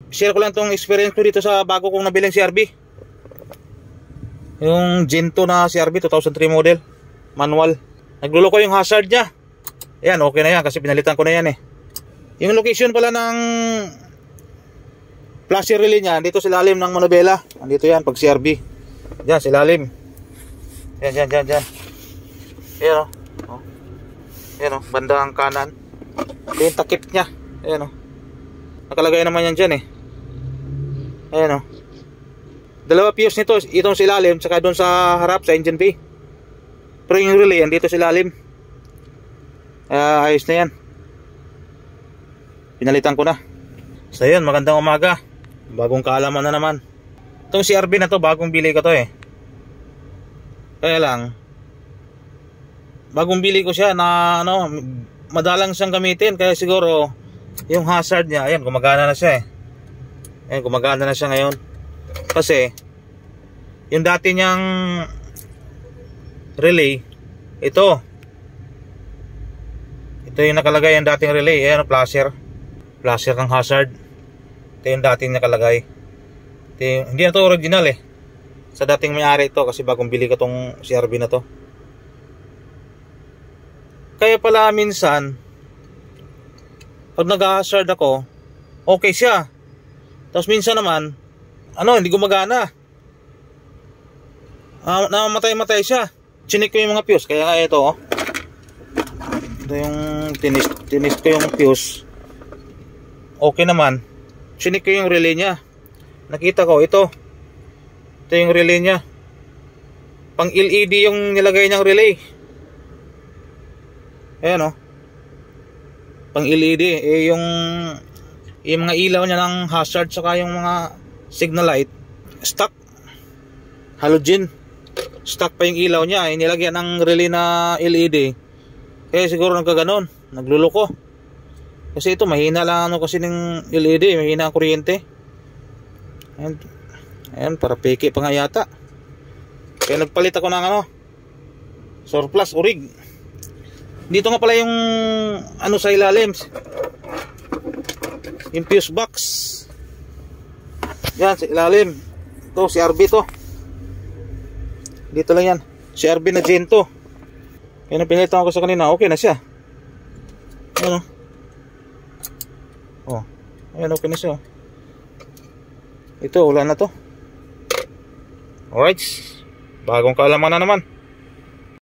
share ko lang tong experience ko dito sa bago kong nabiling CRV. Yung Gen 2 na CRV 2003 model, manual. Nagluloko yung hazard niya. Ayan, okay na yan kasi pinalitan ko na yan eh. Yung location pala ng flasher relay niya, dito sa ilalim ng manubela. Andito yan pag CRV. Diyan sa ilalim. Yan. Ayan o. Ayan o, bandang kanan. Ito yung takip niya. Ayan o. Nakalagay naman yan dyan eh. Ayan o. Dalawa fuse nito, itong sa ilalim saka doon sa harap sa engine bay. Pero yung relay yan dito sa ilalim. Ayos na yan. Pinalitan ko na. So yun, magandang umaga. Bagong kaalaman na naman. Itong CRV na to, bagong bili ko to eh. Kaya lang, bagong bili ko siya na ano, madalang siyang gamitin. Kaya siguro yung hazard niya, ayan, gumagana na siya eh. Ayan, gumagana na siya ngayon. Kasi yung dati niyang relay, ito yung nakalagay yung dating relay. Ayan, flasher ng hazard. Ito yung dating nakalagay. Hindi na to original eh. Sa dating may-ari ito kasi bagong bili ko tong CRV na to. Kaya pala minsan pag nag-hazard ako, okay siya. Tapos minsan naman hindi gumagana. Namamatay-matay siya. Chinik ko yung mga fuse. Kaya nga ito ito yung tinis ko yung fuse. Okay naman. Chinik ko yung relay niya. Nakita ko ito yung relay niya. Pang LED yung nilagay niyang relay. Ayan pang LED yung mga ilaw niya ng hazard saka yung mga signal light stock halogen. Stock pa yung ilaw niya, nilagyan ng relay na LED. Kaya siguro nagkaganon, nagluloko. Kasi ito mahina lang kasi ng LED, mahina ang kuryente. Ayan, para peke pa nga yata. Kaya nagpalit ako ng surplus orig. Dito nga pala yung sa ilalim, yung fuse box. Yan sa ilalim. Ito CRV to. Dito lang yan, CRV na Gen 2. Yan ang pinilitan ko sa kanina. Okay na siya. Ayan ayan, okay na siya. Ito, wala na to. Alright, bagong kaalaman na naman.